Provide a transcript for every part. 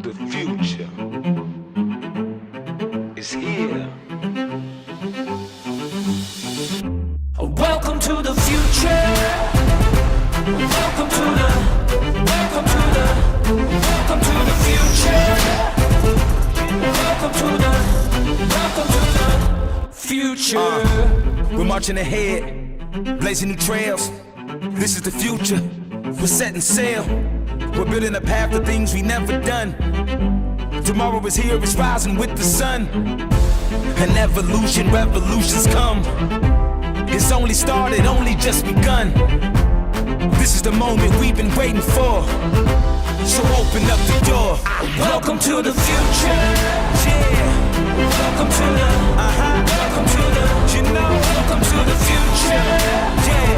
The future is here. Welcome to the future. Welcome to the future. Welcome to the future. We're marching ahead, blazing new trails. This is the future. We're setting sail. We're building a path to things we never done. Tomorrow is here, it's rising with the sun. An evolution, revolutions come. It's only started, only just begun. This is the moment we've been waiting for. So open up the door. Welcome to the future. Yeah. Welcome to the. Welcome to the. You know. Welcome to the future. Yeah.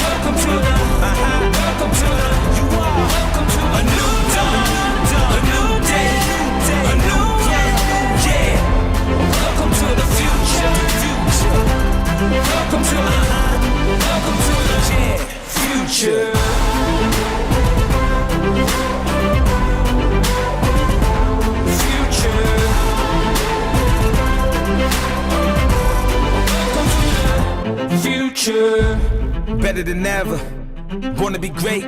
Welcome to the. Welcome to the. You are. Welcome to A new dawn, a new day, a new plan. Yeah. Welcome to the future. Welcome to the. Welcome to the future. Future. Better than ever, born to be great.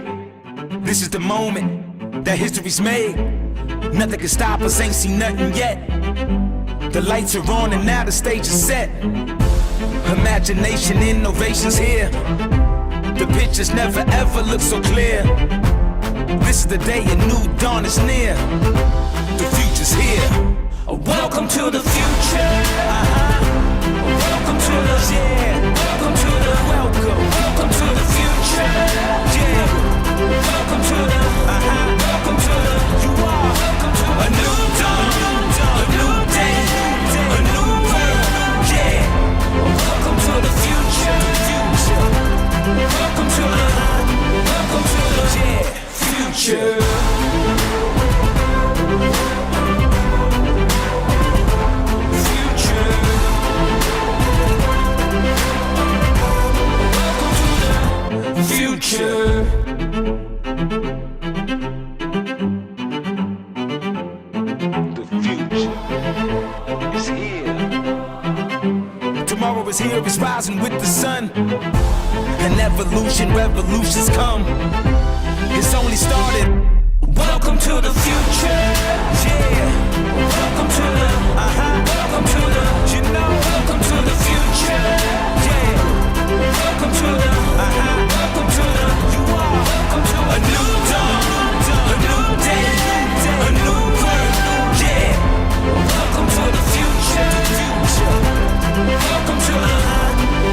This is the moment that history's made. Nothing can stop us, ain't seen nothing yet. The lights are on and now the stage is set. Imagination, innovation's here. The pictures never ever look so clear. This is the day a new dawn is near. The future's here. Welcome to the future. Welcome to the. Yeah. Welcome to the. Welcome to the future. Yeah. Welcome to the. Welcome to the. You are. Welcome to A new dawn, a new day, a new world. Yeah. Welcome to the future. Welcome to the. Welcome to the future. Future. The future is here. Tomorrow is here, it's rising with the sun. An evolution, revolutions come. It's only started. Welcome to the future. Yeah. Welcome to the. Welcome to the. You know. Welcome to the future. Yeah. Welcome to the. Welcome to the. You are. Welcome to A new dawn, a new day, a new world. Yeah. Welcome to the future. Welcome to the.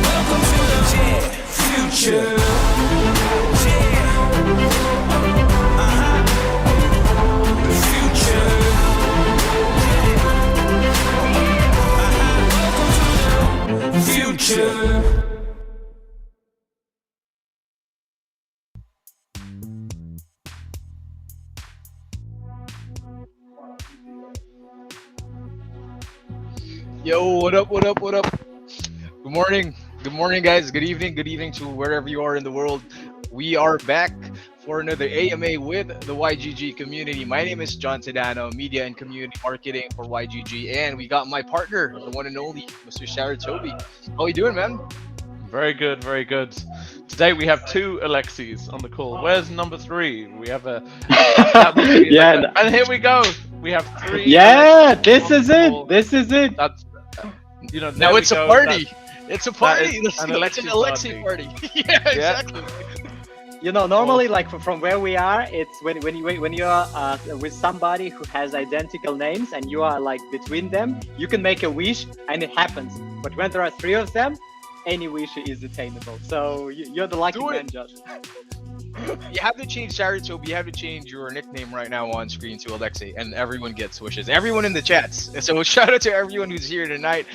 Welcome to the future. Yeah. The future. Future. Yo, what up, what up, what up? Good morning. Good morning, guys. Good evening to wherever you are in the world. We are back for another AMA with the YGG community. My name is John Sedano, Media and Community Marketing for YGG, and we got my partner, the one and only Mr. Saratobi. How you doing, man? Very good, very good. Today we have two Alexeis on the call. Where's number 3? We have a Yeah, and here we go. We have 3. yeah, Alexeis this on is the it. call. This is it. That's there Now we it's a go. party. It's a party. is It's an an Alexei Alexei party. Yeah, exactly. You know, normally, like from where we are, it's when you are with somebody who has identical names and you are like between them, you can make a wish and it happens. But when there are 3 of them, any wish is attainable. So you're the lucky Do it. man, Josh. You have to change Saratobi. You have to change your nickname right now on screen to Alexei, and everyone gets wishes. Everyone in the chats. And so shout out to everyone who's here tonight.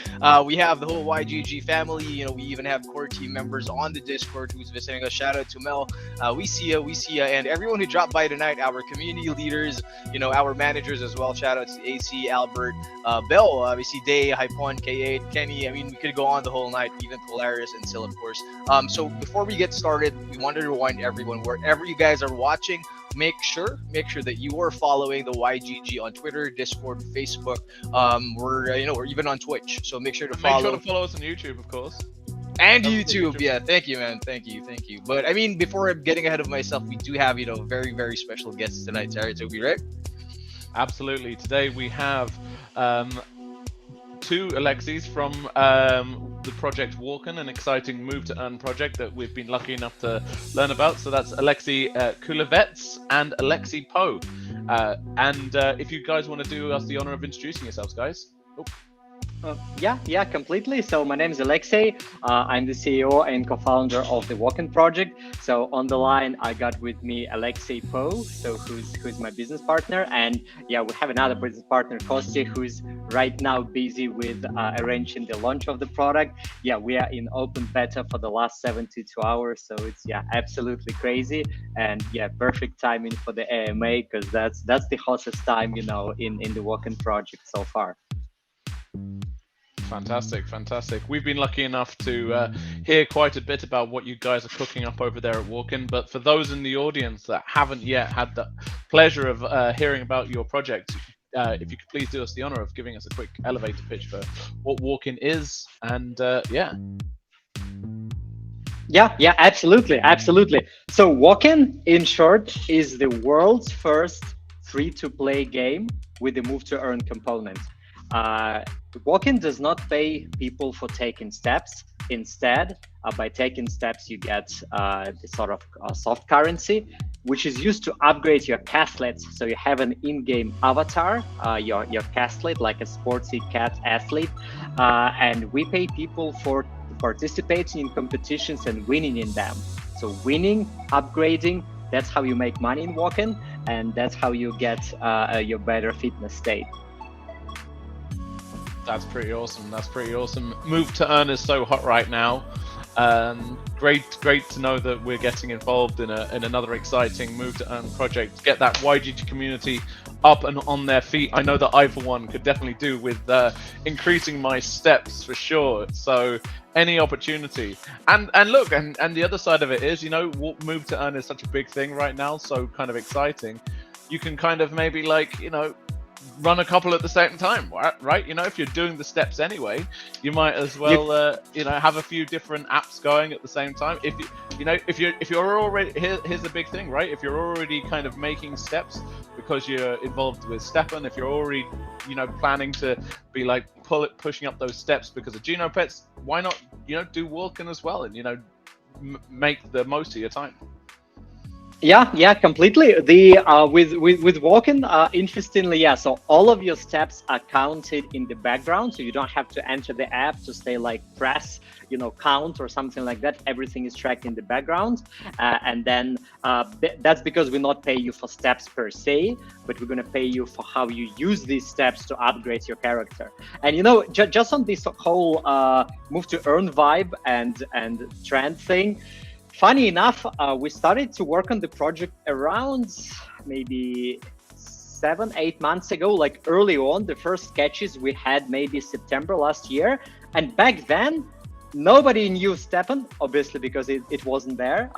We have the whole YGG family. You know, we even have core team members on the Discord who's visiting us. Shout out to Mel. We see ya, and everyone who dropped by tonight. Our community leaders, you know, our managers as well. Shout out to AC, Albert, Bell. We see Day, Hypon, K8, Kenny. I mean, we could go on the whole night. Even Polaris and Sil, of course. So before we get started, we wanted to remind everyone, wherever you guys are watching, make sure that you are following the YGG on Twitter, Discord, Facebook. We're even on Twitch, so make sure to Make follow. sure to follow us on YouTube, of course. And Don't YouTube. forget YouTube. Yeah, thank you, man. Thank you. But I mean, before I'm getting ahead of myself, we do have, very, very special guests tonight, Saratobi, right? Absolutely. Today we have 2 Alexeis from the project Walken, an exciting move to earn project that we've been lucky enough to learn about. So that's Alexei Kulevets and Alexei Po. If you guys want to do us the honor of introducing yourselves, guys. Yeah, completely. So my name is Alexei. I'm the CEO and co-founder of the Walken project. So on the line, I got with me Alexei Po, so who's my business partner, and yeah, we have another business partner, Kostya, who's right now busy with arranging the launch of the product. Yeah, we are in open beta for the last 72 hours, so it's absolutely crazy, and yeah, perfect timing for the AMA because that's the hottest time in the Walken project so far. Fantastic. We've been lucky enough to hear quite a bit about what you guys are cooking up over there at Walken, but for those in the audience that haven't yet had the pleasure of hearing about your project, if you could please do us the honor of giving us a quick elevator pitch for what Walken is, and Yeah, absolutely. So Walken, in short, is the world's first free-to-play game with the move to earn component. Walken does not pay people for taking steps. Instead, by taking steps, you get the sort of soft currency, which is used to upgrade your castlets. So you have an in-game avatar, your castlet, like a sportsy cat athlete, and we pay people for participating in competitions and winning in them. So winning, upgrading, that's how you make money in Walken, and that's how you get your better fitness state. That's pretty awesome. Move to earn is so hot right now. Great to know that we're getting involved in another exciting move to earn project. Get that YGG community up and on their feet. I know that I, for one, could definitely do with increasing my steps for sure. So any opportunity, and look, and the other side of it is, move to earn is such a big thing right now, so kind of exciting. You can kind of maybe run a couple at the same time, right? If you're doing the steps anyway, you might as well, have a few different apps going at the same time. If you're already here's the big thing, right? If you're already kind of making steps because you're involved with Stepan, if you're already, planning to be pushing up those steps because of Genopets, why not, do Walken as well and make the most of your time. Yeah, completely. With Walken, interestingly, so all of your steps are counted in the background, so you don't have to enter the app to say press, count or something like that. Everything is tracked in the background, and then that's because we not pay you for steps per se, but we're gonna pay you for how you use these steps to upgrade your character. And just on this whole move to earn vibe and trend thing. Funny enough, we started to work on the project around maybe 7-8 months ago, early on. The first sketches we had maybe September last year. And back then, nobody knew Stepan, obviously, because it wasn't there.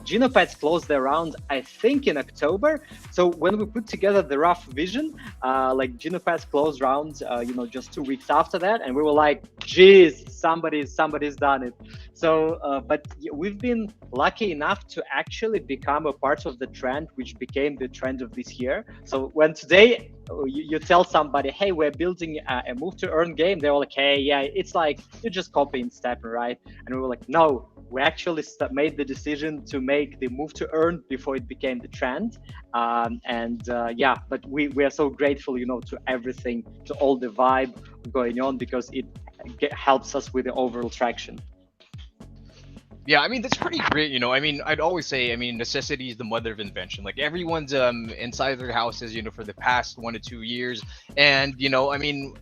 Genopads closed their round, I think, in October. So when we put together the rough vision, like Genopads closed round, just 2 weeks after that, and we were like, geez, somebody's done it. So, but we've been lucky enough to actually become a part of the trend, which became the trend of this year. So when today you tell somebody, hey, we're building a move to earn game, they're all like, hey, yeah, it's like you're just copying Stepan, right? And we were like, no, we actually made the decision to make the move to earn before it became the trend. Yeah, but we are so grateful, to everything, to all the vibe going on, because it helps us with the overall traction. Yeah, I mean, that's pretty great, I mean, I'd always say, I mean, necessity is the mother of invention. Like, everyone's inside their houses, for the past 1 to 2 years. And, I mean,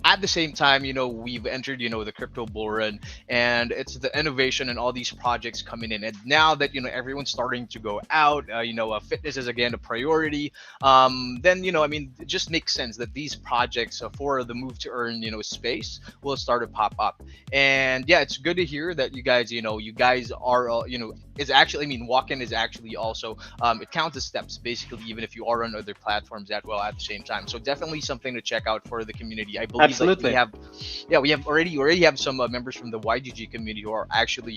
at the same time, we've entered, the crypto bull run, and it's the innovation and all these projects coming in. And now that, everyone's starting to go out, fitness is again a priority, then, I mean, it just makes sense that these projects for the move to earn, space will start to pop up. And yeah, it's good to hear that you guys are, is actually, I mean, Walken is actually also, it counts as steps, basically, even if you are on other platforms at the same time. So definitely something to check out for the community. I believe Absolutely. we have already have some members from the YGG community who are actually,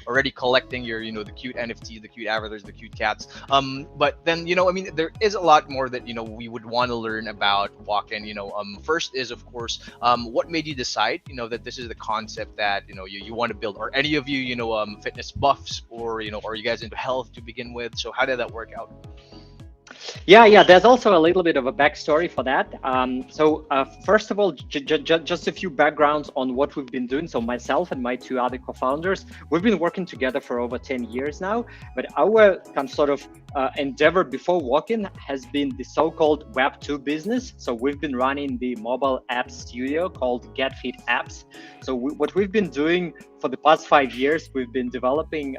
already collecting your, the cute NFTs, the cute avatars, the cute cats. But then, I mean, there is a lot more that, we would want to learn about Walken. First is, of course, what made you decide, that this is the concept that, you want to build? Are any of you, fitness buffs, or, are you guys into health to begin with? So how did that work out? Yeah, there's also a little bit of a backstory for that. First of all, just a few backgrounds on what we've been doing. So myself and my 2 other co-founders, we've been working together for over 10 years now, but our kind of sort of endeavor before Walken has been the so-called Web 2 business. So we've been running the mobile app studio called GetFit Apps. So what we've been doing for the past 5 years, we've been developing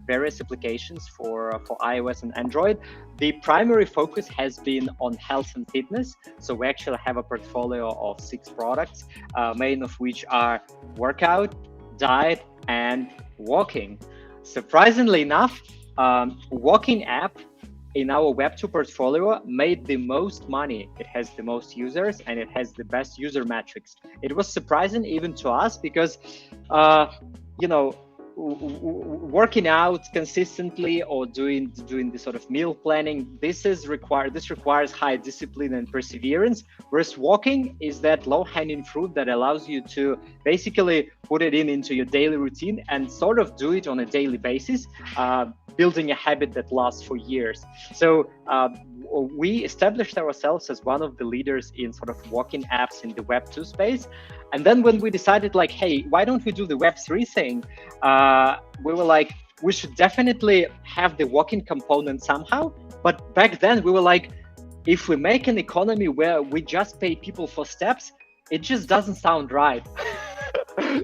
various applications for iOS and Android. The primary focus has been on health and fitness. So we actually have a portfolio of 6 products, main of which are workout, diet, and walking. Surprisingly enough, walking app in our Web 2 portfolio made the most money. It has the most users and it has the best user metrics. It was surprising even to us because, working out consistently or doing the sort of meal planning, this requires high discipline and perseverance, whereas walking is that low-hanging fruit that allows you to basically put it into your daily routine and sort of do it on a daily basis, building a habit that lasts for years. So we established ourselves as one of the leaders in sort of walking apps in the Web 2 space. And then when we decided, like, hey, why don't we do the Web 3 thing? We were like, we should definitely have the walking component somehow. But back then we were like, if we make an economy where we just pay people for steps, it just doesn't sound right.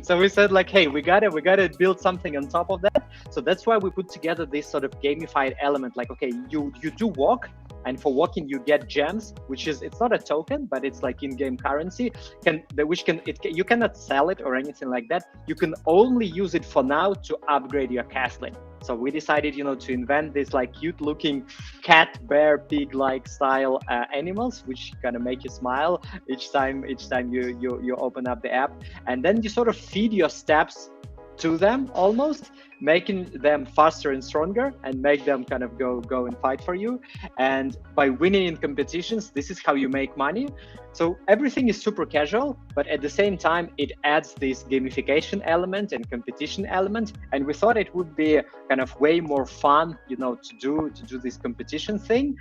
So we said, like, hey, we gotta build something on top of that. So that's why we put together this sort of gamified element. Like, okay, you do walk, and for walking you get gems, which is, it's not a token, but it's like in-game currency. You cannot sell it or anything like that. You can only use it for now to upgrade your castle. So we decided, to invent this like cute-looking cat, bear, pig-like style animals, which kind of make you smile each time you open up the app, and then you sort of feed your steps to them, almost making them faster and stronger, and make them kind of go and fight for you. And by winning in competitions, this is how you make money. So everything is super casual, but at the same time, it adds this gamification element and competition element. And we thought it would be kind of way more fun, to do this competition thing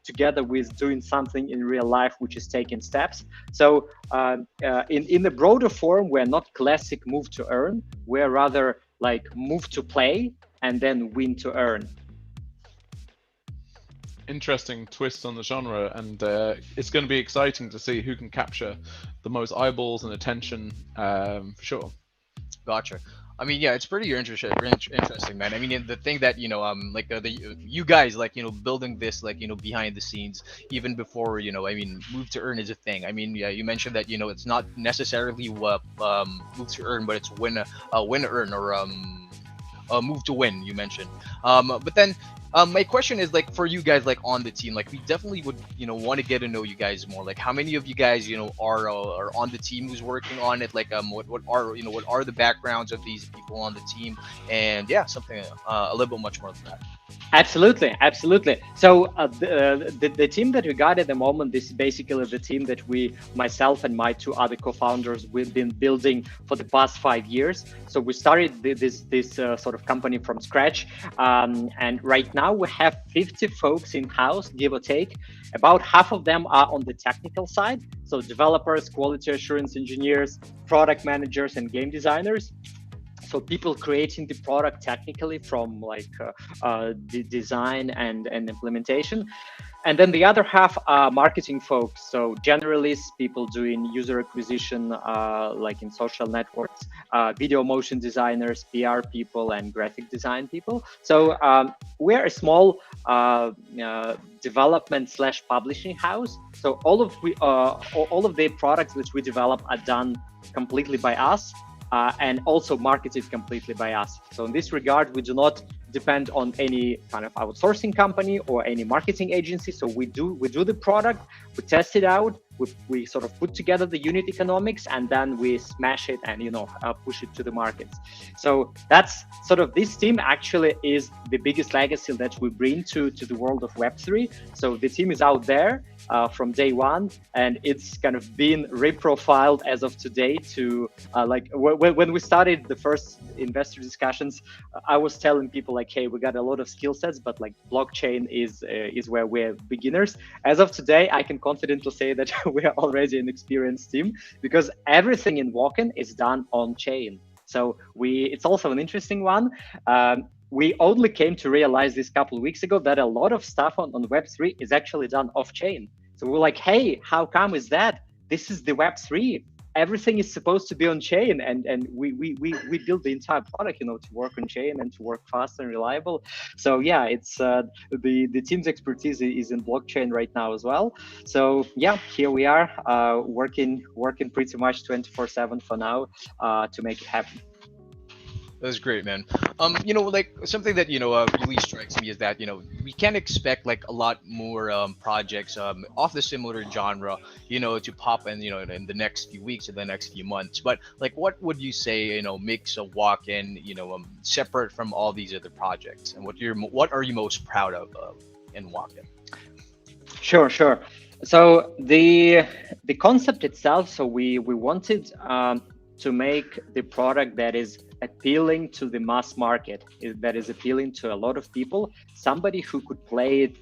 together with doing something in real life, which is taking steps. So in the broader form, we're not classic move to earn. We're rather like move to play and then win to earn. Interesting twist on the genre, and it's going to be exciting to see who can capture the most eyeballs and attention, for sure. Gotcha. I mean, yeah, it's pretty interesting, man. I mean, the thing that like you guys like building this like behind the scenes, even before I mean, move to earn is a thing. I mean, yeah, you mentioned that it's not necessarily what move to earn, but it's win to earn or move to win. You mentioned, but then. My question is like for you guys like on the team, like we definitely would want to get to know you guys more. Like how many of you guys are on the team who's working on it? Like what are what are the backgrounds of these people on the team? And yeah, something a little bit much more than that. Absolutely, absolutely. So the team that we got at the moment, this is basically the team that myself and my two other co-founders, we've been building for the past 5 years. So we started this sort of company from scratch, and right now we have 50 folks in house, give or take. About half of them are on the technical side, so developers, quality assurance engineers, product managers, and game designers. So people creating the product technically from like the design and implementation. And then the other half are marketing folks. So generalists, people doing user acquisition, like in social networks, video motion designers, PR people, and graphic design people. So we're a small development / publishing house. So all of the products that we develop are done completely by us. And also marketed completely by us. So in this regard, we do not depend on any kind of outsourcing company or any marketing agency. So we do the product, we test it out, we sort of put together the unit economics, and then we smash it and push it to the markets. So that's sort of, this team actually is the biggest legacy that we bring to the world of Web3. So the team is out there from day one, and it's kind of been reprofiled as of today to like when we started the first investor discussions, I was telling people like, hey, we got a lot of skill sets, but like blockchain is where we're beginners. As of today, I can confidently say that we are already an experienced team, because everything in Walken is done on chain. So it's also an interesting one. We only came to realize this couple of weeks ago that a lot of stuff on Web3 is actually done off chain. So we're like, hey, how come is that? This is the Web3. Everything is supposed to be on chain, and we build the entire product, to work on chain and to work fast and reliable. So yeah, it's the team's expertise is in blockchain right now as well. So yeah, here we are working pretty much 24/7 for now to make it happen. That's great, man. Like something that really strikes me is that we can expect like a lot more projects of the similar genre, to pop in in the next few weeks or the next few months. But like, what would you say makes a Walken separate from all these other projects, and what are you most proud of in Walken? Sure. So the concept itself. So we wanted to make the product that is appealing to the mass market, that is appealing to a lot of people, somebody who could play it,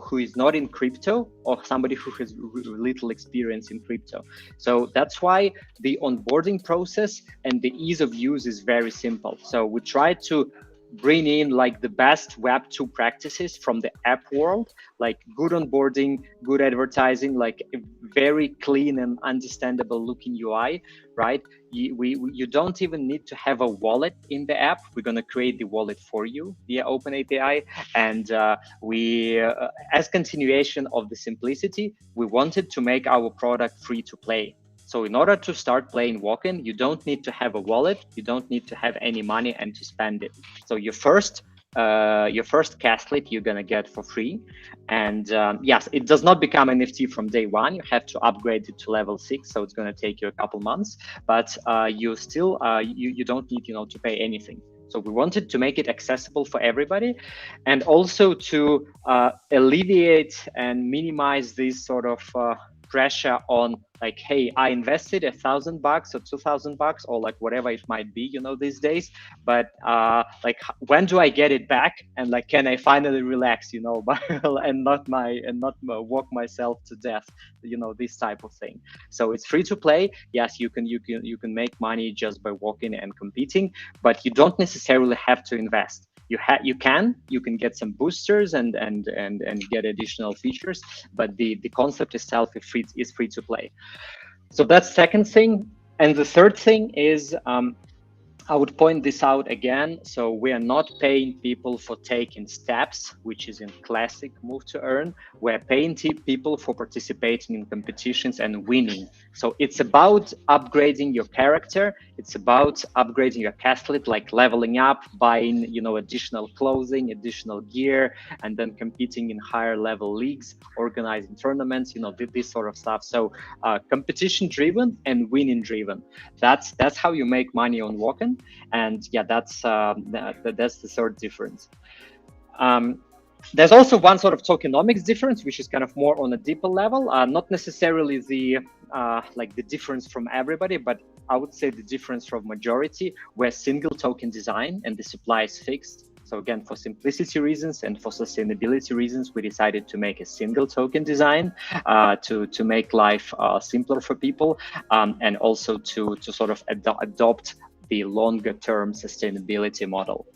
who is not in crypto, or somebody who has little experience in crypto. So that's why the onboarding process and the ease of use is very simple. So we try to bring in like the best Web2 practices from the app world, like good onboarding, good advertising, like a very clean and understandable looking UI, right? You don't even need to have a wallet in the app. We're going to create the wallet for you via OpenAPI. And as continuation of the simplicity, we wanted to make our product free to play. So in order to start playing Walken, you don't need to have a wallet, you don't need to have any money and to spend it. So your first castlet you're gonna get for free. And yes, it does not become NFT from day one. You have to upgrade it to level 6, so it's gonna take you a couple months. But you still you don't need to pay anything. So we wanted to make it accessible for everybody, and also to alleviate and minimize this sort of pressure on like, hey, I invested $1,000 or $2,000 or like whatever it might be, these days, but like, when do I get it back? And like, can I finally relax, and not walk myself to death, this type of thing. So it's free to play. Yes, you can make money just by walking and competing, but you don't necessarily have to invest. You can get some boosters and get additional features, but the concept itself is free to play. So that's second thing. And the third thing is I would point this out again. So we are not paying people for taking steps, which is in classic move to earn. We're paying people for participating in competitions and winning. So it's about upgrading your character. It's about upgrading your castlet, like leveling up, buying, additional clothing, additional gear, and then competing in higher level leagues, organizing tournaments, this sort of stuff. So competition driven and winning driven. That's how you make money on Walken. And yeah, that's the third difference. There's also one sort of tokenomics difference, which is kind of more on a deeper level, not necessarily the the difference from everybody, but I would say the difference from majority, where single token design and the supply is fixed. So again, for simplicity reasons and for sustainability reasons, we decided to make a single token design to make life simpler for people, and also to sort of adopt the longer term sustainability model.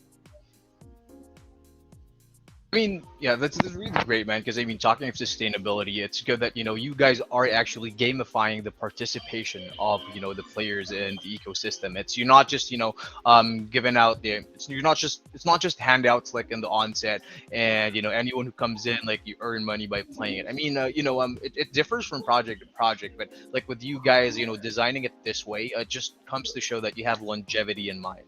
I mean, yeah, that's really great, man. Because I mean, talking of sustainability, it's good that you guys are actually gamifying the participation of the players in the ecosystem. You're not just giving out it's not just handouts like in the onset, and anyone who comes in, like, you earn money by playing it. I mean, it differs from project to project, but like with you guys, designing it this way, it just comes to show that you have longevity in mind.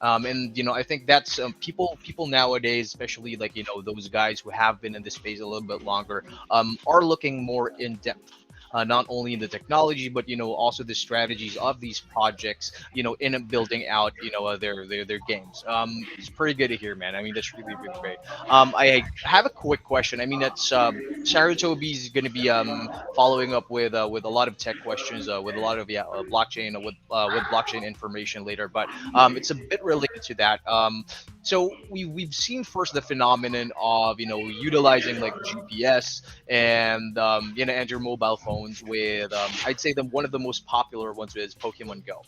And I think that's people nowadays, especially like those guys who have been in this space a little bit longer, are looking more in depth, not only in the technology, but also the strategies of these projects, in building out their games. It's pretty good to hear, man. I mean, that's really really great. I have a quick question. I mean, that's Saratobi is going to be following up with a lot of tech questions, with a lot of blockchain, with blockchain information later, but it's a bit related to that. So we've seen first the phenomenon of utilizing like GPS and and your mobile phones with I'd say one of the most popular ones is Pokemon Go.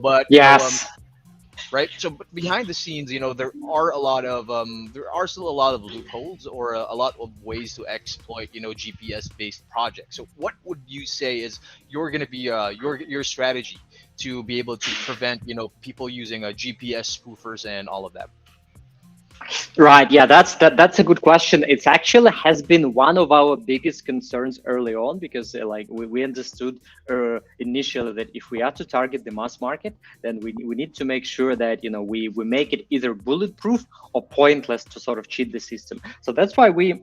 But Yes. right. So but behind the scenes, there are still a lot of loopholes or a lot of ways to exploit GPS based projects. So what would you say is going to be your strategy to be able to prevent people using GPS spoofers and all of that? Right. Yeah, that's a good question. It's actually has been one of our biggest concerns early on, because we understood initially that if we are to target the mass market, then we need to make sure that we make it either bulletproof or pointless to sort of cheat the system. So that's why we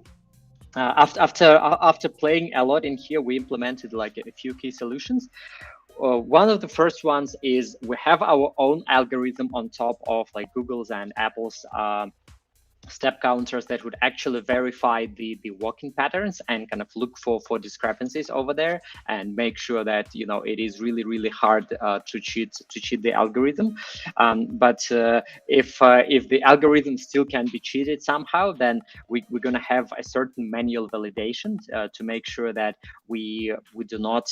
after playing a lot in here, we implemented like a few key solutions. One of the first ones is we have our own algorithm on top of like Google's and Apple's step counters that would actually verify the walking patterns and kind of look for discrepancies over there and make sure that it is really really hard to cheat the algorithm. But if the algorithm still can be cheated somehow, then we're going to have a certain manual validation to make sure that we do not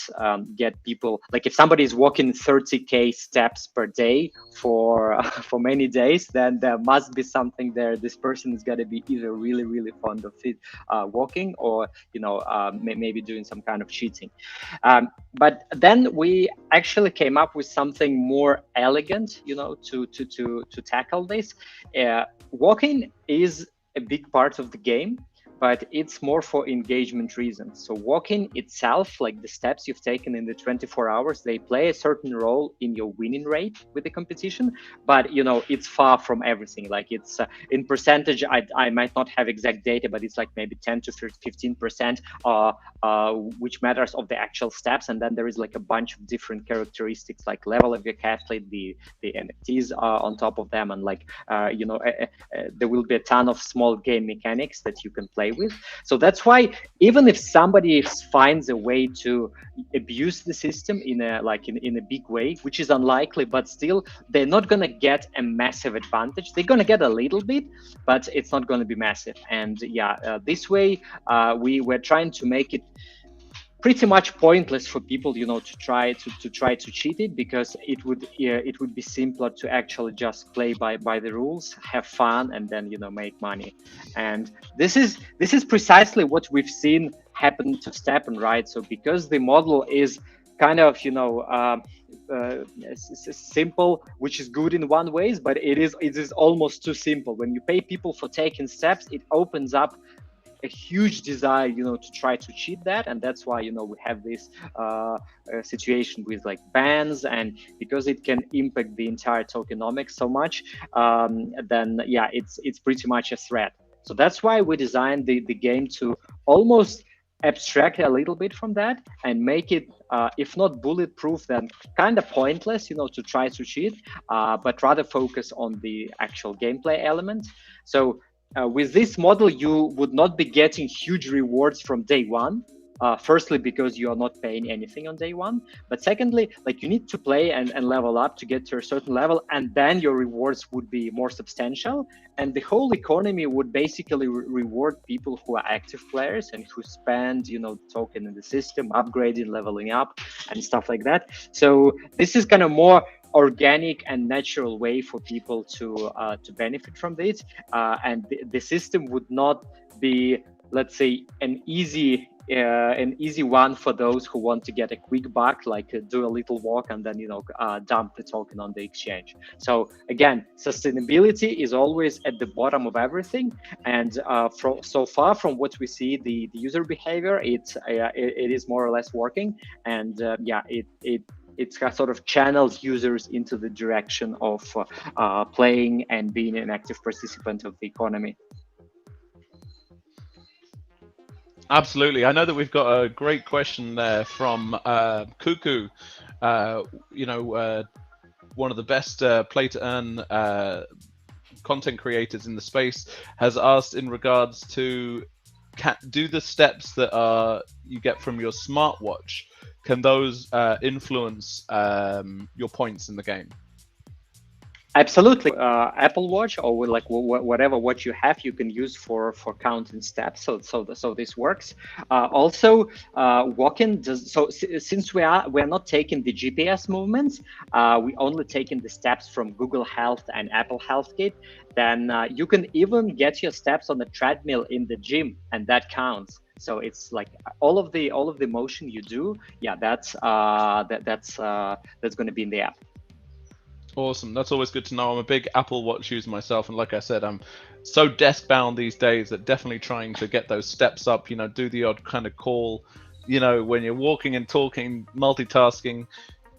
get people, like if somebody is walking 30k steps per day for many days, then there must be something there. This person is going to be either really really fond of it, walking, or maybe doing some kind of cheating. But then we actually came up with something more elegant, to tackle this. Walking is a big part of the game, but it's more for engagement reasons. So walking itself, like the steps you've taken in the 24 hours, they play a certain role in your winning rate with the competition, but it's far from everything. Like it's in percentage, I might not have exact data, but it's like maybe 10 to 15%, which matters of the actual steps. And then there is like a bunch of different characteristics, like level of your athlete, the NFTs are on top of them, and like there will be a ton of small game mechanics that you can play with. So that's why even if somebody finds a way to abuse the system in a big way, which is unlikely, but still they're not going to get a massive advantage. They're going to get a little bit, but it's not going to be massive. And this way we were trying to make it pretty much pointless for people, to try to cheat it, because it would be simpler to actually just play by the rules, have fun, and then make money. And this is precisely what we've seen happen to Stepan, right? So because the model is kind of simple, which is good in one ways, but it is almost too simple. When you pay people for taking steps, it opens up a huge desire, to try to cheat that, and that's why we have this situation with like bans, and because it can impact the entire tokenomics so much, then yeah, it's pretty much a threat. So that's why we designed the game to almost abstract a little bit from that and make it, if not bulletproof, then kind of pointless, to try to cheat, but rather focus on the actual gameplay element. So with this model, you would not be getting huge rewards from day one. Firstly, because you are not paying anything on day one. But secondly, like you need to play and level up to get to a certain level, and then your rewards would be more substantial. And the whole economy would basically reward people who are active players and who spend, token in the system, upgrading, leveling up, and stuff like that. So this is kind of more organic and natural way for people to benefit from this, and the system would not be, let's say, an easy one for those who want to get a quick buck, like do a little walk and then dump the token on the exchange. So again, sustainability is always at the bottom of everything, and so far from what we see, the user behavior, it is more or less working, and it sort of channels users into the direction of playing and being an active participant of the economy. Absolutely. I know that we've got a great question there from Cuckoo, one of the best play to earn content creators in the space, has asked in regards to do the steps that you get from your smartwatch, can those influence your points in the game? Absolutely. Apple Watch or like whatever watch you have, you can use for counting steps. So this works. Also, Walken does. So since we're not taking the GPS movements, we only taking the steps from Google Health and Apple Healthgate. Then you can even get your steps on the treadmill in the gym, and that counts. So it's like all of the motion you do. Yeah, that's going to be in the app. Awesome. That's always good to know. I'm a big Apple Watch user myself, and like I said, I'm so desk bound these days that definitely trying to get those steps up, do the odd kind of call, when you're walking and talking, multitasking,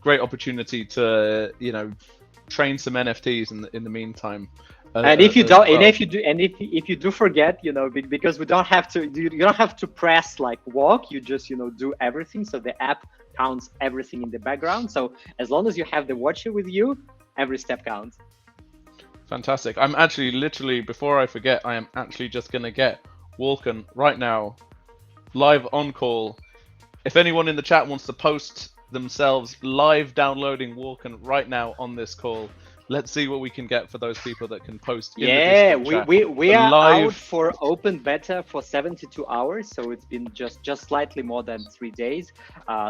great opportunity to, train some NFTs in the meantime. And if you don't, well. and if you do forget, because we don't have to, you don't have to press like walk, you just do everything. So the app counts everything in the background. So as long as you have the watch with you, every step counts. Fantastic. I'm actually literally, before I forget, I am actually just going to get Walken right now, live on call. If anyone in the chat wants to post themselves live downloading Walken right now on this call, let's see what we can get for those people that can post. Yeah, in the we are live... out for open beta for 72 hours, so it's been just slightly more than 3 days.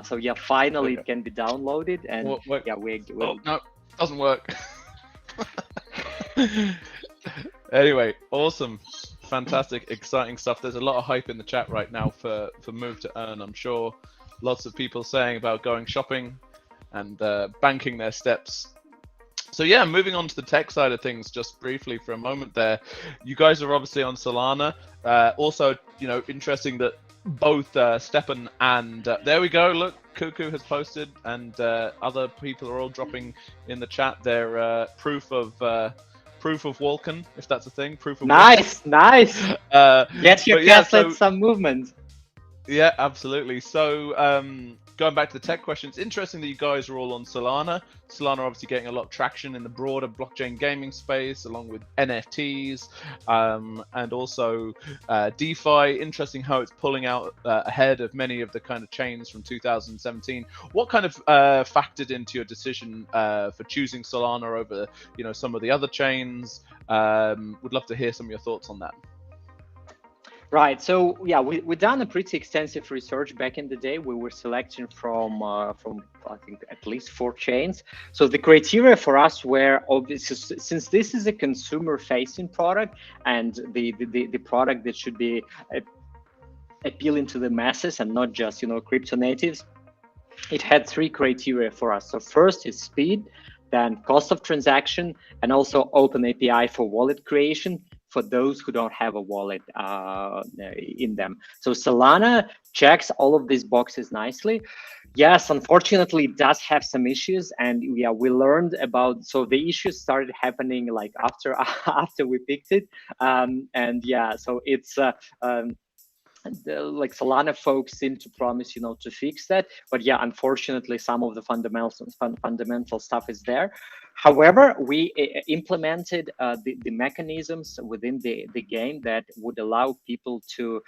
So yeah, finally it can be downloaded, and yeah, we're oh, no, doesn't work. Anyway, awesome, fantastic, exciting stuff. There's a lot of hype in the chat right now for Move to Earn. I'm sure lots of people saying about going shopping and banking their steps. So yeah, moving on to the tech side of things, just briefly for a moment there. You guys are obviously on Solana. Also, interesting that both Stepan and there we go. Look, Cuckoo has posted, and other people are all dropping in the chat their proof of Walken, if that's a thing. Proof of nice. Get your cat so, some movement. Yeah, absolutely. So going back to the tech question, it's interesting that you guys are all on Solana. Solana obviously getting a lot of traction in the broader blockchain gaming space, along with NFTs and also DeFi. Interesting how it's pulling out ahead of many of the kind of chains from 2017. What kind of factored into your decision for choosing Solana over, some of the other chains? Would love to hear some of your thoughts on that. Right. So yeah, we done a pretty extensive research back in the day. We were selecting from I think at least 4 chains. So the criteria for us were obvious, since this is a consumer-facing product and the product that should be appealing to the masses and not just crypto natives. it had three criteria for us. So first is speed, then cost of transaction, and also open API for wallet creation for those who don't have a wallet in them. So Solana checks all of these boxes nicely. Yes, unfortunately, it does have some issues, and yeah, we learned about. So the issues started happening like after after we picked it, and yeah, so it's like Solana folks seem to promise, to fix that. But yeah, unfortunately, some of the fundamental stuff is there. However, we implemented the mechanisms within the game that would allow people to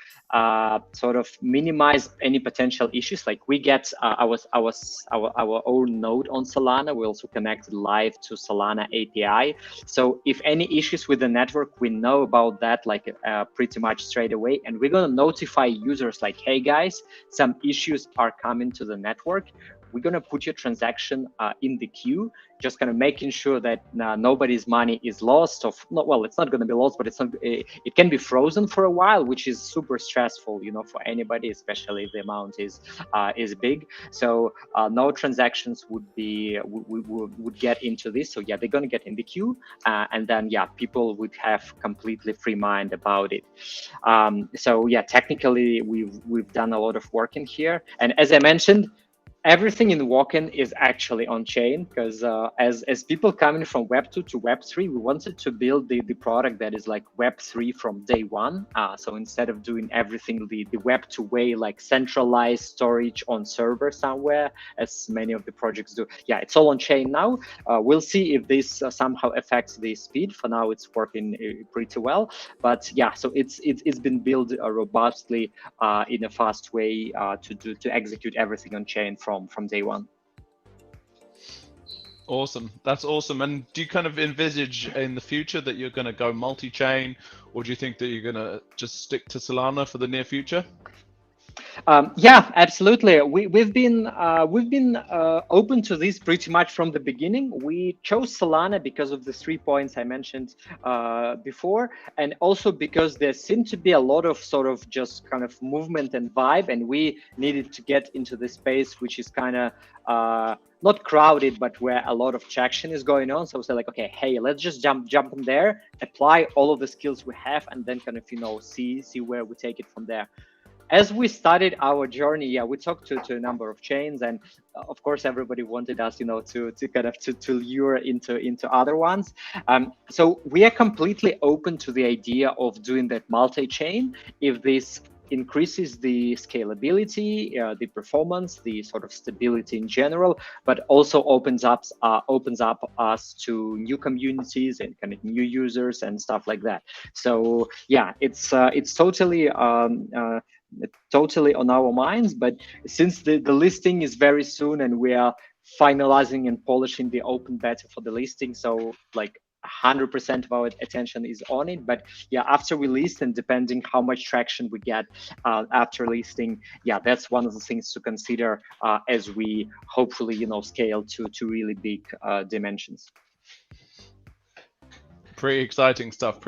sort of minimize any potential issues. Like we get our own node on Solana. We also connected live to Solana API. So if any issues with the network, we know about that like pretty much straight away, and we're gonna notify users like, hey guys, some issues are coming to the network. We're going to put your transaction in the queue, just kind of making sure that nobody's money is lost. Well, it's not going to be lost, but it can be frozen for a while, which is super stressful, for anybody, especially if the amount is big. So no transactions would get into this. So yeah, they're going to get in the queue, and then yeah, people would have completely free mind about it. So yeah, technically we've done a lot of work in here, and as I mentioned, everything in Walken is actually on chain, because as people coming from Web 2 to Web 3, we wanted to build the product that is like Web 3 from day one. So instead of doing everything the Web 2 way, like centralized storage on server somewhere, as many of the projects do. Yeah, it's all on chain now. We'll see if this somehow affects the speed. For now, it's working pretty well. But yeah, so it's been built robustly in a fast way to execute everything on chain from day one. Awesome. That's awesome. And do you kind of envisage in the future that you're going to go multi-chain, or do you think that you're going to just stick to Solana for the near future? Yeah, absolutely. We've been open to this pretty much from the beginning. We chose Solana because of the 3 points I mentioned before, and also because there seemed to be a lot of sort of just kind of movement and vibe, and we needed to get into the space which is kind of not crowded, but where a lot of traction is going on. So we said like, okay, hey, let's just jump in there, apply all of the skills we have, and then kind of see where we take it from there. As we started our journey, yeah, we talked to a number of chains, and of course, everybody wanted us, to lure into other ones. So we are completely open to the idea of doing that multi-chain if this increases the scalability, the performance, the sort of stability in general, but also opens up us to new communities and kind of new users and stuff like that. So yeah, it's totally on our minds. But since the listing is very soon and we are finalizing and polishing the open beta for the listing, so like 100% of our attention is on it. But yeah, after we list, and depending how much traction we get after listing, yeah, that's one of the things to consider as we hopefully scale to really big dimensions. Pretty exciting stuff.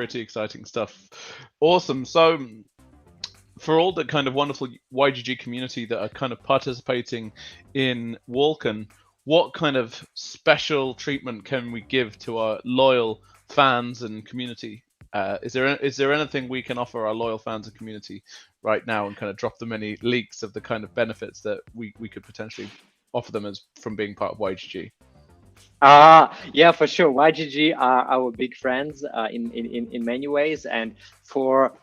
Awesome. So for all the kind of wonderful YGG community that are kind of participating in Walken, what kind of special treatment can we give to our loyal fans and community? Is there anything we can offer our loyal fans and community right now, and kind of drop them any leaks of the kind of benefits that we could potentially offer them as from being part of YGG? Yeah, for sure. YGG are our big friends in many ways, and for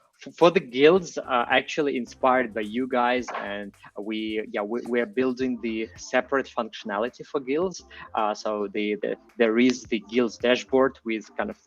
the guilds, actually inspired by you guys, and we're building the separate functionality for guilds. So there is the guilds dashboard with kind of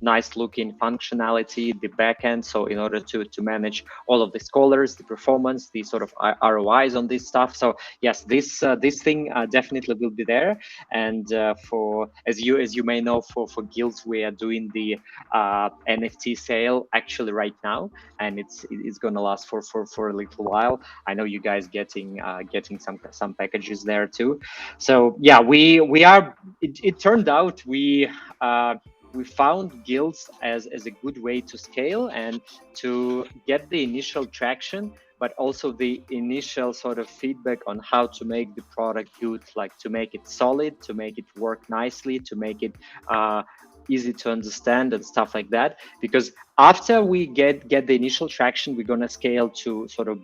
nice looking functionality, the backend. So in order to manage all of the scholars, the performance, the sort of ROIs on this stuff. So yes, this thing definitely will be there. And for as you may know, for guilds, we are doing the NFT sale actually right now, and it's going to last for a little while. I know you guys getting some packages there too. So yeah, we are. It turned out we found guilds as a good way to scale and to get the initial traction but also the initial sort of feedback on how to make the product good, like to make it solid, to make it work nicely, to make it easy to understand and stuff like that. Because after we get the initial traction, we're going to scale to sort of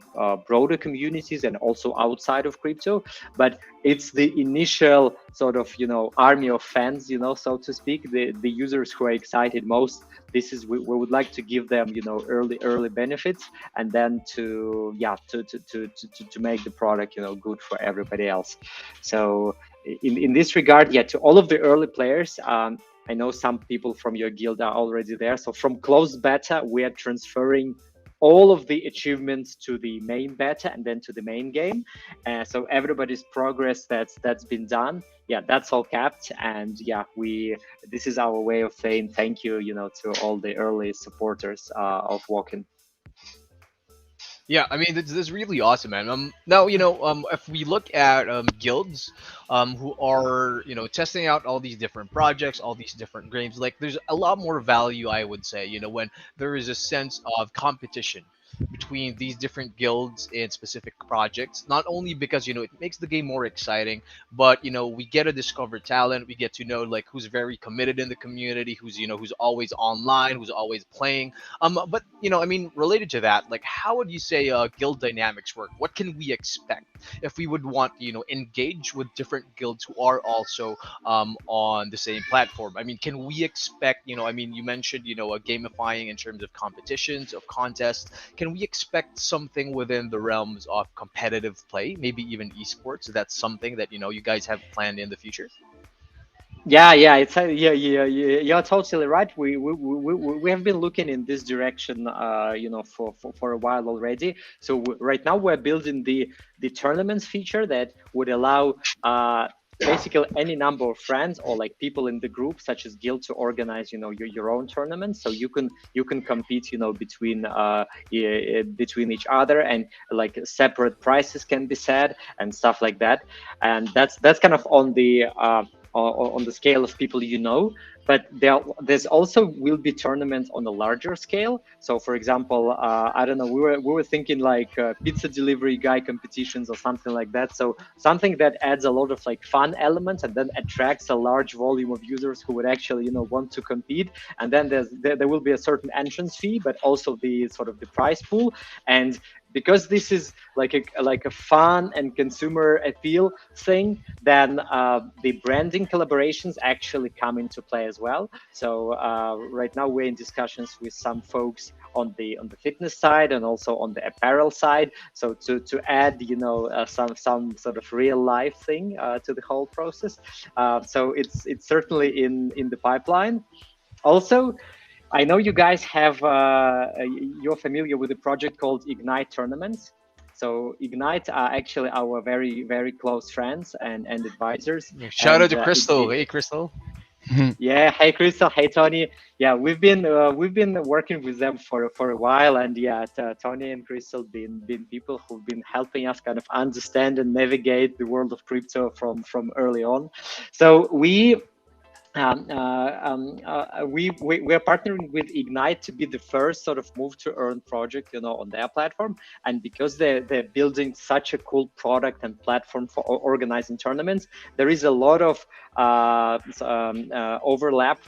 broader communities and also outside of crypto. But it's the initial sort of, army of fans, so to speak, the users who are excited most. This is, we would like to give them, early benefits, and then to make the product, good for everybody else. So in this regard, to all of the early players, I know some people from your guild are already there. So from closed beta, we are transferring all of the achievements to the main beta and then to the main game. So everybody's progress that's been done, that's all kept. And this is our way of saying thank you, to all the early supporters of Walken. Yeah, I mean, this is really awesome, man. Now, if we look at guilds, who are, testing out all these different projects, all these different games, like there's a lot more value, I would say, when there is a sense of competition between these different guilds in specific projects. Not only because it makes the game more exciting, but we get to discover talent. We get to know like who's very committed in the community, who's always online, who's always playing. But I mean, related to that, like how would you say guild dynamics work? What can we expect if we would want engage with different guilds who are also on the same platform? I mean, can we expect I mean, you mentioned a gamifying in terms of competitions, of contests. Can we expect something within the realms of competitive play, maybe even esports? That's something that you guys have planned in the future. It's you're totally right. We have been looking in this direction, for a while already. So right now we're building the tournaments feature that would allow basically any number of friends or like people in the group, such as guild, to organize your own tournaments. So you can compete between each other, and like separate prices can be set and stuff like that. And that's kind of on the scale of people but there's also will be tournaments on a larger scale. So for example, I don't know, we were thinking like pizza delivery guy competitions or something like that. So something that adds a lot of like fun elements and then attracts a large volume of users who would actually want to compete. And then there will be a certain entrance fee, but also the sort of the prize pool. And because this is like a fun and consumer appeal thing, then the branding collaborations actually come into play as well. So right now we're in discussions with some folks on the fitness side and also on the apparel side. So to add some sort of real life thing to the whole process. So it's certainly in the pipeline. Also, I know you guys have, you're familiar with a project called Ignite Tournaments. So Ignite are actually our very, very close friends and advisors. Shout out to Crystal. Hey, Crystal. Yeah, hey Crystal, hey Tony. Yeah, we've been working with them for a while, and Tony and Crystal been people who've been helping us kind of understand and navigate the world of crypto from early on. So we are partnering with Ignite to be the first sort of move to earn project, on their platform. And because they're building such a cool product and platform for organizing tournaments, there is a lot of overlap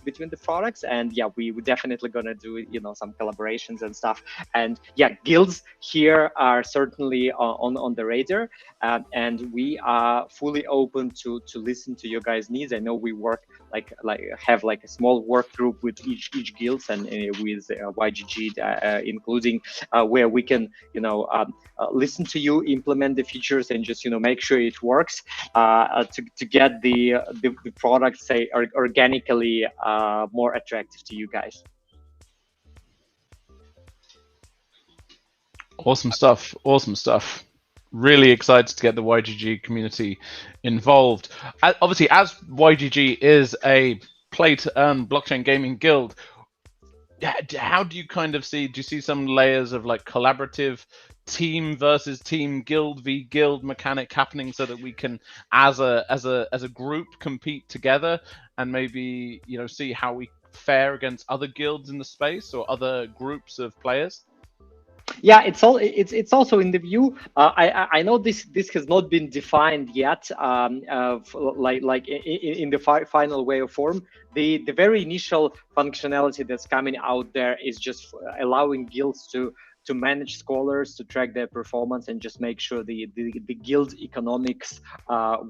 between the products. And we're definitely gonna do some collaborations and stuff. And guilds here are certainly on the radar, and we are fully open to listen to your guys' needs. I know we work have a small work group with each guilds and with YGG, including where we can listen to you, implement the features, and just make sure it works to get the product, say, organically more attractive to you guys. Awesome stuff. Really excited to get the YGG community involved. Obviously, as YGG is a play-to-earn blockchain gaming guild, how do you kind of see? Do you see some layers of like collaborative team versus team, guild v guild mechanic happening, so that we can, as a group, compete together and maybe see how we fare against other guilds in the space or other groups of players? Yeah, it's also in the view. I know this has not been defined yet. Like in the final way or form. The very initial functionality that's coming out there is just allowing guilds to manage scholars, to track their performance, and just make sure the guild economics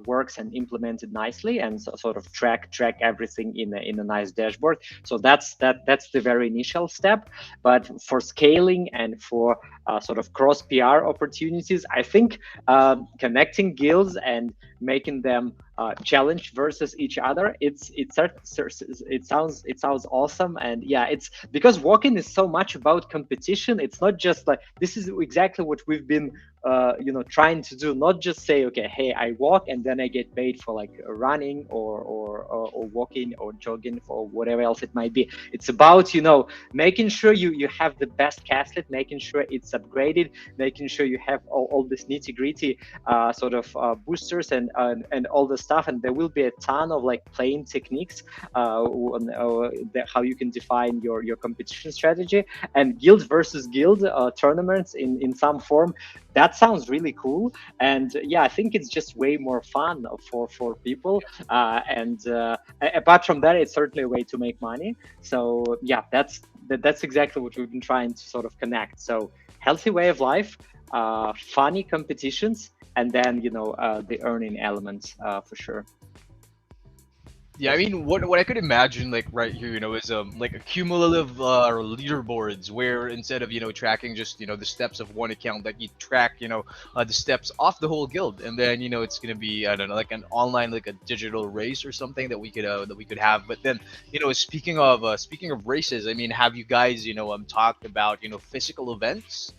works and implemented nicely, and so, sort of track everything in a nice dashboard. So that's the very initial step. But for scaling and for sort of cross PR opportunities, I think connecting guilds and making them challenge versus each other, it sounds awesome. And yeah, it's because Walken is so much about competition. It's not just like, this is exactly what we've been trying to do, not just say, okay, hey, I walk and then I get paid for like running or walking or jogging for whatever else it might be. It's about making sure you have the best castlet, making sure it's upgraded, making sure you have all this nitty-gritty sort of boosters and all the stuff. And there will be a ton of like playing techniques, how you can define your competition strategy, and guild versus guild tournaments in some form. That sounds really cool. And yeah, I think it's just way more fun for people. And apart from that, it's certainly a way to make money. So yeah, that's exactly what we've been trying to sort of connect. So healthy way of life, funny competitions, and then the earning element for sure. Yeah, I mean, what I could imagine, like right here, is like a cumulative leaderboards where instead of tracking just the steps of one account, that you track the steps off the whole guild, and then it's gonna be, I don't know, like an online, like a digital race or something that we could have. But then speaking of races, I mean, have you guys talked about physical events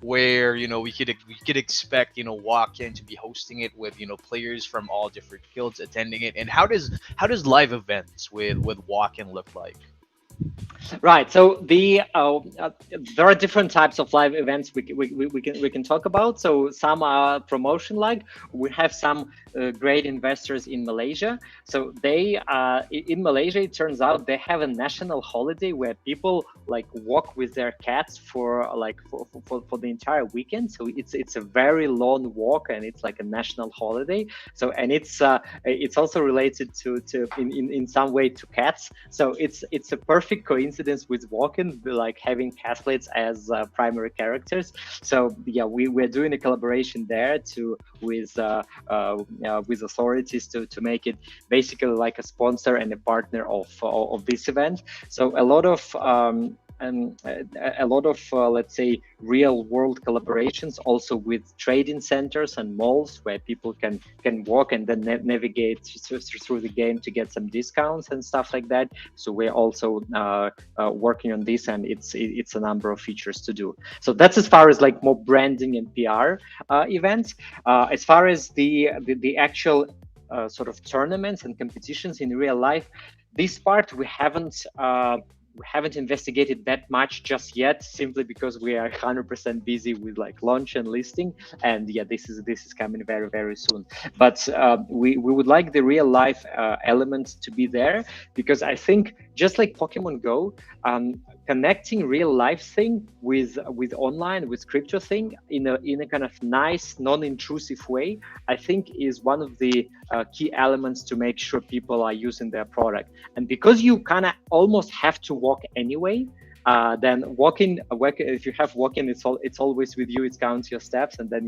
where we could expect Walken to be hosting it with players from all different guilds attending it? And how does live events with Walken look like? Right. So there are different types of live events we can talk about. So some are promotion like. We have some great investors in Malaysia. So they in Malaysia, it turns out they have a national holiday where people like walk with their cats for the entire weekend. So it's a very long walk, and it's like a national holiday. So and it's also related to in some way to cats. So it's a perfect coincidence with Walken, like having castlets as primary characters. So yeah, we're doing a collaboration there with authorities to make it basically like a sponsor and a partner of this event. So a lot of let's say real world collaborations also with trading centers and malls where people can walk and then navigate through the game to get some discounts and stuff like that. So we're also working on this, and it's a number of features to do. So that's as far as like more branding and PR events. As far as the actual sort of tournaments and competitions in real life, this part we haven't investigated that much just yet, simply because we are 100% busy with like launch and listing. And yeah, this is coming very, very soon. But we would like the real life element to be there, because I think just like Pokemon Go, connecting real life thing with online, with crypto thing in a kind of nice, non-intrusive way, I think is one of the key elements to make sure people are using their product. And because you kind of almost have to walk anyway, then if you have Walken, it's always with you. It counts your steps, and then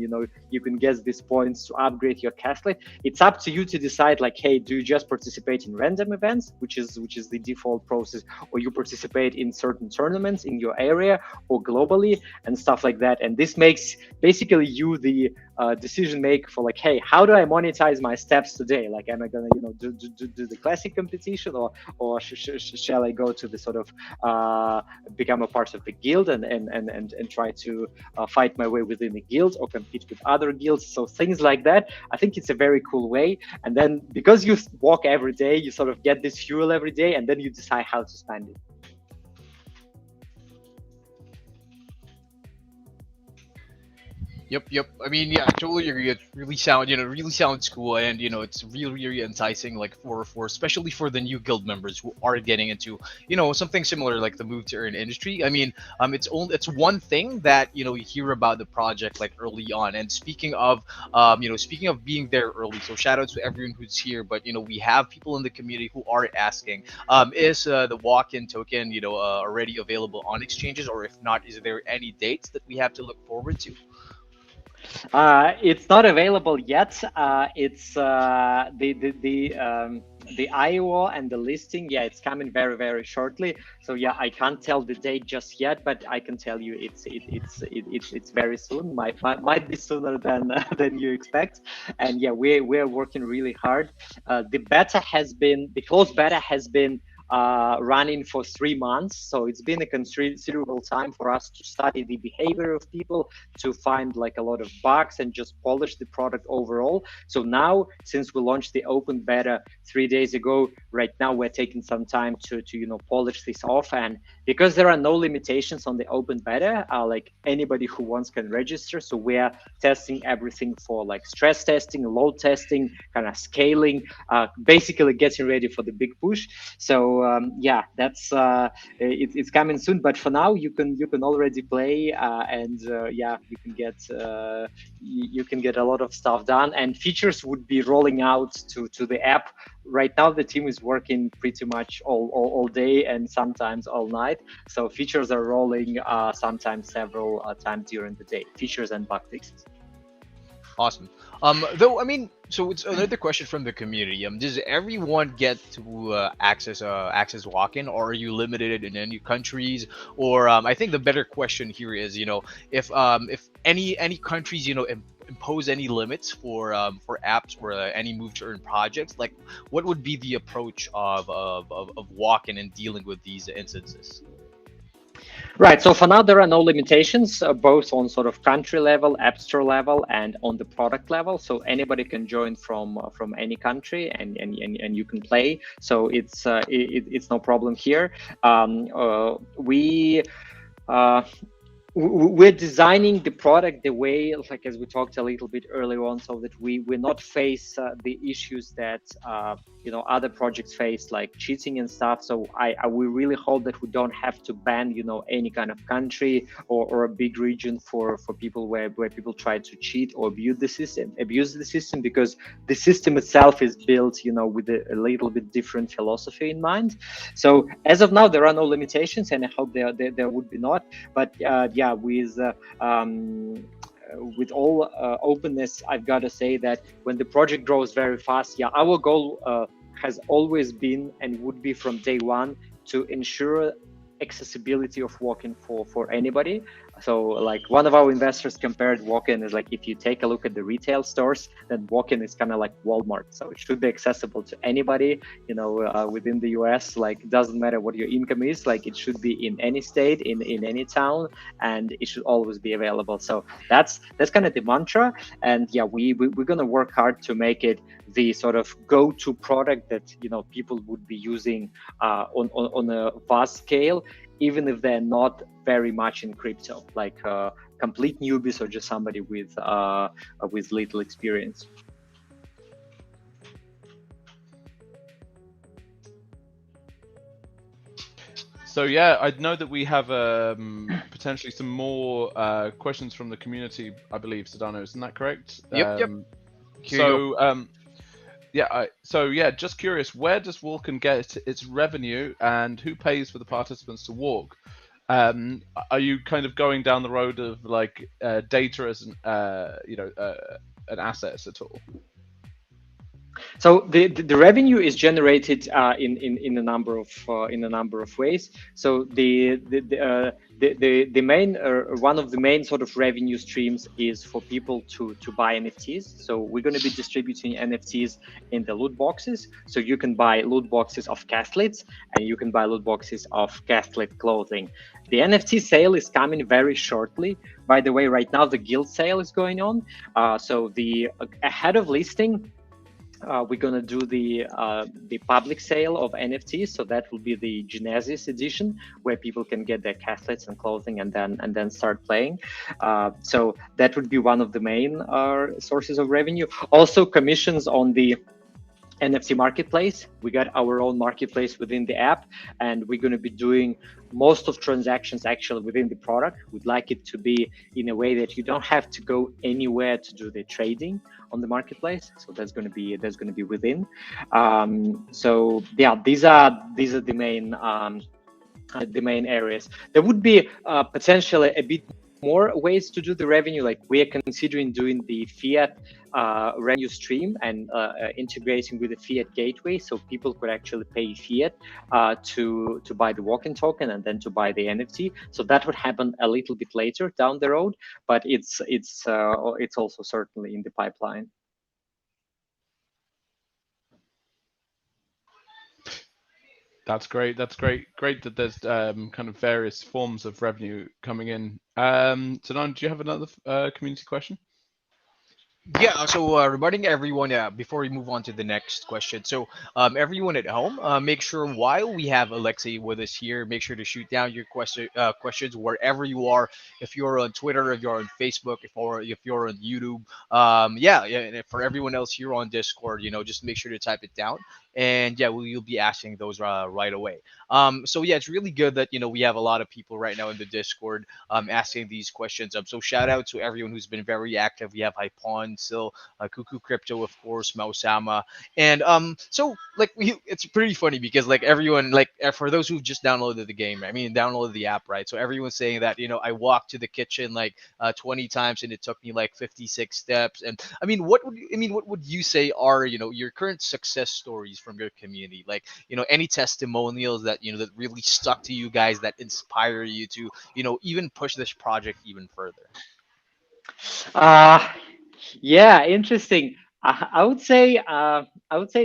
you can get these points to upgrade your castlet. It's up to you to decide, like, hey, do you just participate in random events, which is the default process, or you participate in certain tournaments in your area or globally and stuff like that. And this makes basically you the decision maker for, like, hey, how do I monetize my steps today? Like, am I gonna do the classic competition, or shall I go to the sort of become a part of the guild and try to fight my way within the guild or compete with other guilds? So things like that, I think it's a very cool way. And then because you walk every day, you sort of get this fuel every day, and then you decide how to spend it. Yep. I mean, yeah, I totally agree. It really sound, really sounds cool, and it's really enticing, like for especially for the new guild members who are getting into, something similar like the move to earn industry. I mean, it's one thing that you hear about the project like early on. And speaking of being there early, so shout out to everyone who's here. But we have people in the community who are asking, is the walk-in token, already available on exchanges, or if not, is there any dates that we have to look forward to? It's not available yet. It's the IO and the listing. Yeah, it's coming very shortly. So yeah, I can't tell the date just yet, but I can tell you it's very soon. Might be sooner than than you expect. And yeah, we're working really hard. The closed beta has been running for 3 months, so it's been a considerable time for us to study the behavior of people, to find like a lot of bugs and just polish the product overall. So now, since we launched the open beta 3 days ago, right now we're taking some time to polish this off. And because there are no limitations on the open beta, like anybody who wants can register. So we're testing everything for like stress testing, load testing, kind of scaling, basically getting ready for the big push. So yeah, that's it's coming soon. But for now, you can already play, and yeah, you can get a lot of stuff done, and features would be rolling out to the app. Right now, the team is working pretty much all day and sometimes all night. So features are rolling sometimes several times during the day. Features and bug fixes. Awesome. Though, I mean, so it's another question from the community. Does everyone get to access Walken, or are you limited in any countries? Or I think the better question here is, if any countries, impose any limits for apps or any move to earn projects, like what would be the approach of Walken in dealing with these instances? Right. So for now, there are no limitations, both on sort of country level, app store level, and on the product level. So anybody can join from any country, and you can play. So it's no problem here. We're designing the product the way, like as we talked a little bit earlier on, so that we not face the issues that other projects face, like cheating and stuff. So we really hope that we don't have to ban any kind of country or a big region for people where people try to cheat or abuse the system, because the system itself is built with a little bit different philosophy in mind. So as of now, there are no limitations, and I hope there would be not. But yeah, with all openness, I've got to say that when the project grows very fast, yeah, our goal has always been and would be from day one to ensure accessibility of Walken for anybody. So like one of our investors compared Walken as like, if you take a look at the retail stores, then Walken is kind of like Walmart. So it should be accessible to anybody, within the US. Like, it doesn't matter what your income is, like it should be in any state, in any town, and it should always be available. So that's kind of the mantra. And yeah, we're going to work hard to make it the sort of go-to product that people would be using on a vast scale, even if they're not very much in crypto, like complete newbies or just somebody with little experience. So yeah, I know that we have potentially some more questions from the community, I believe, Sedano, isn't that correct? Yep. Yeah, just curious, where does Walken get its revenue, and who pays for the participants to walk? Are you kind of going down the road of like data as an asset at all? So the revenue is generated in a number of ways. So the main one of the main sort of revenue streams is for people to buy NFTs. So we're going to be distributing NFTs in the loot boxes. So you can buy loot boxes of cathletes, and you can buy loot boxes of cathlete clothing. The NFT sale is coming very shortly. By the way, right now the guild sale is going on. So the ahead of listing, we're gonna do the public sale of NFTs. So that will be the Genesis edition, where people can get their castlets and clothing, and then start playing. So that would be one of the main sources of revenue. Also, commissions on the NFT marketplace. We got our own marketplace within the app, and we're going to be doing most of transactions actually within the product. We'd like it to be in a way that you don't have to go anywhere to do the trading on the marketplace. So that's going to be within. So yeah, these are the main areas. There would be potentially a bit more ways to do the revenue. Like we are considering doing the fiat revenue stream and integrating with the fiat gateway, so people could actually pay fiat to buy the Walken token and then to buy the NFT. So that would happen a little bit later down the road, but it's also certainly in the pipeline. That's great. That's great. Great that there's kind of various forms of revenue coming in. Sinan, do you have another community question? Yeah, so reminding everyone, before we move on to the next question, so everyone at home, make sure while we have Alexei with us here, make sure to shoot down your questions wherever you are. If you're on Twitter, if you're on Facebook, if you're on YouTube, yeah, and for everyone else here on Discord, just make sure to type it down, and yeah, you'll be asking those right away. So yeah, it's really good that we have a lot of people right now in the Discord asking these questions. So shout out to everyone who's been very active. We have Hypon, Sil, Cuckoo Crypto, of course, Mausama, and so like it's pretty funny because like everyone, like for those who've just downloaded the game, I mean downloaded the app, right? So everyone's saying that I walked to the kitchen like 20 times and it took me like 56 steps. And what would you say are your current success stories from your community? Like any testimonials that that really stuck to you guys, that inspire you to even push this project even further? Yeah, interesting. I would say a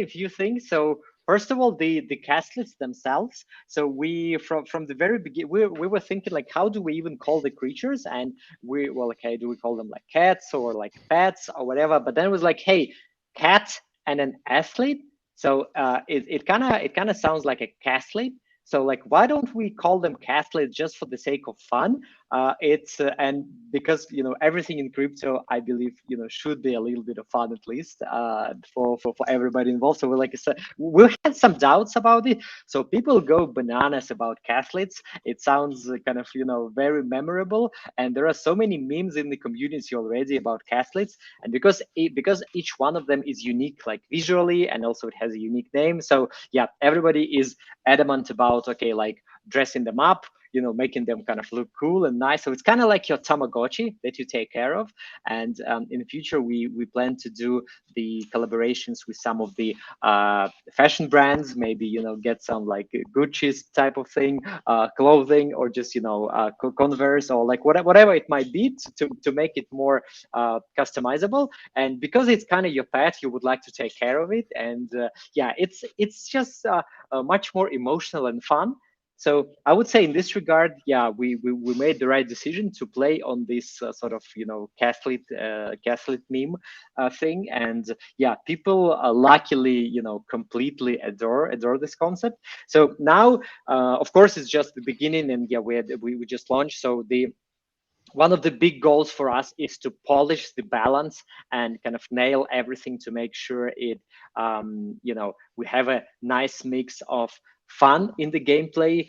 few things. So first of all, the castlets themselves. So we from the very beginning, we were thinking like, how do we even call the creatures? And we were like, hey, do we call them like cats or like pets or whatever? But then it was like, hey, cat and an athlete. So it kind of sounds like a castlet. So like, why don't we call them castlets just for the sake of fun? It's and because everything in crypto, I believe should be a little bit of fun at least for everybody involved. So we had some doubts about it. So people go bananas about castlets. It sounds kind of very memorable, and there are so many memes in the community already about castlets. And because each one of them is unique, like visually, and also it has a unique name. So yeah, everybody is adamant about like dressing them up, making them kind of look cool and nice. So it's kind of like your Tamagotchi that you take care of. And in the future, we plan to do the collaborations with some of the fashion brands. Maybe get some like Gucci's type of thing, clothing, or just Converse, or like whatever it might be to make it more customizable. And because it's kind of your pet, you would like to take care of it. And yeah, it's just much more emotional and fun. So I would say in this regard, yeah, we made the right decision to play on this sort of gaslit meme thing. And yeah, people luckily completely adore this concept. So now, of course, it's just the beginning, and yeah, we just launched. So the one of the big goals for us is to polish the balance and kind of nail everything to make sure we have a nice mix of fun in the gameplay,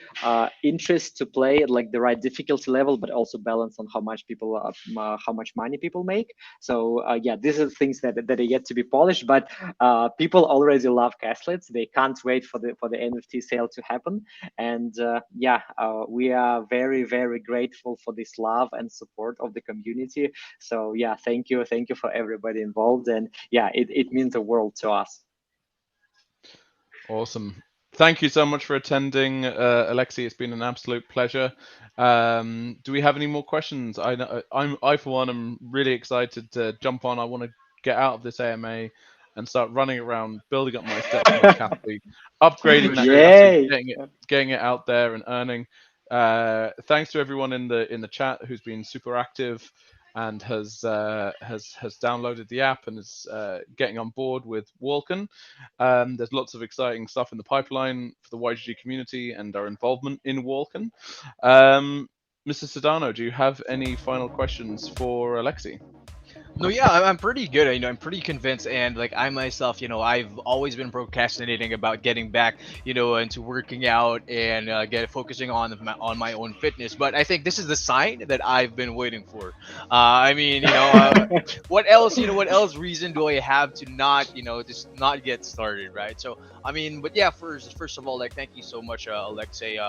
interest to play at like the right difficulty level, but also balance on how much money people make. So yeah, these are things that are yet to be polished, but people already love castlets. They can't wait for the NFT sale to happen. And yeah, we are very, very grateful for this love and support of the community. So yeah, thank you for everybody involved. And yeah, it means the world to us. Awesome. Thank you so much for attending, Alexei. It's been an absolute pleasure. Do we have any more questions? I for one am really excited to jump on. I want to get out of this AMA and start running around, building up my steps, my capital, upgrading that Yay! capital, getting it out there and earning. Thanks to everyone in the chat who's been super active. and has downloaded the app and is getting on board with Walken. There's lots of exciting stuff in the pipeline for the YGG community and our involvement in Walken. Mr. Sedano, do you have any final questions for Alexei? No, yeah, I'm pretty good. You know, I'm pretty convinced, and like I myself, you know, I've always been procrastinating about getting back, you know, into working out and get focusing on my own fitness. But I think this is the sign that I've been waiting for. I mean, you know, what else? You know, what else reason do I have to not, you know, just not get started, right? So, I mean, but yeah, first of all, like, thank you so much, Alexei.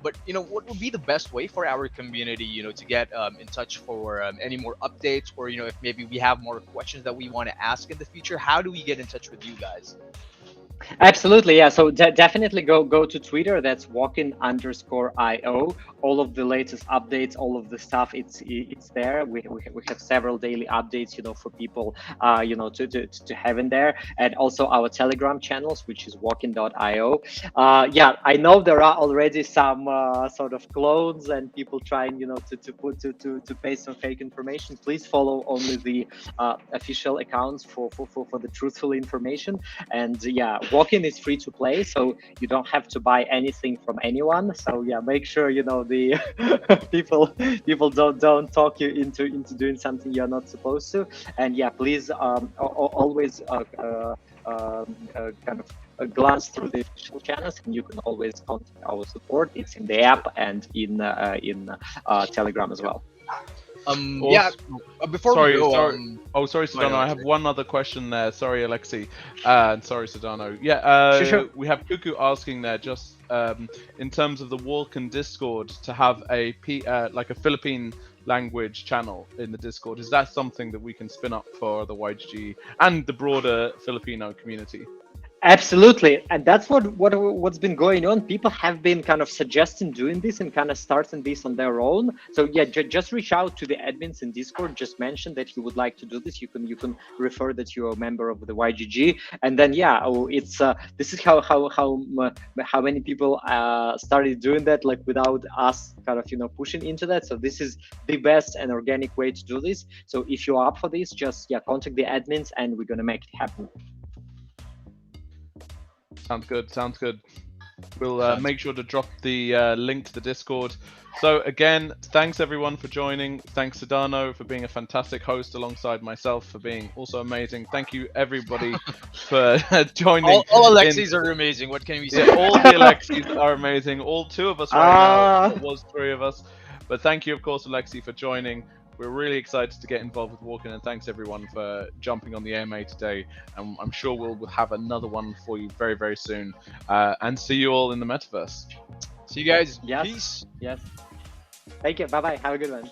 But you know, what would be the best way for our community, you know, to get in touch for any more updates, or you know, if maybe we have more questions that we want to ask in the future, how do we get in touch with you guys? Absolutely, yeah. So definitely go to Twitter. That's Walken_IO. All of the latest updates, all of the stuff, it's there. We have several daily updates, you know, for people, you know, to have in there, and also our Telegram channels, which is Walken.io. Yeah, I know there are already some sort of clones and people trying, you know, to paste some fake information. Please follow only the official accounts for the truthful information. And yeah, Walken is free to play, so you don't have to buy anything from anyone. So yeah, make sure, you know, the people don't talk you into doing something you're not supposed to. And yeah, please always kind of glance through the official channels, and you can always contact our support. It's in the app and in Telegram as well. Yeah, before we go on. Oh, sorry, Sedano. I have one other question there. Sorry, Alexei. And sorry, Sedano. Yeah, sure. We have Cuckoo asking there, just in terms of the Walken Discord, to have a like a Philippine language channel in the Discord. Is that something that we can spin up for the YGG and the broader Filipino community? Absolutely, and that's what's been going on. People have been kind of suggesting doing this and kind of starting this on their own. So yeah, just reach out to the admins in Discord. Just mention that you would like to do this. You can refer that you're a member of the YGG, and then yeah, it's this is how many people started doing that, like without us kind of, you know, pushing into that. So this is the best and organic way to do this. So if you're up for this, just yeah, contact the admins, and we're gonna make it happen. Sounds good. Sounds good. We'll make sure to drop the link to the Discord. So again, thanks everyone for joining. Thanks Sedano for being a fantastic host alongside myself, for being also amazing. Thank you everybody for joining. All Alexeis are amazing. What can we say? Yeah, all the Alexeis are amazing. All two of us right now. It was three of us. But thank you, of course, Alexei, for joining. We're really excited to get involved with Walken, and thanks everyone for jumping on the AMA today. And I'm sure we'll have another one for you very, very soon. And see you all in the metaverse. See you guys. Yes. Peace. Yes. Thank you. Bye bye. Have a good one.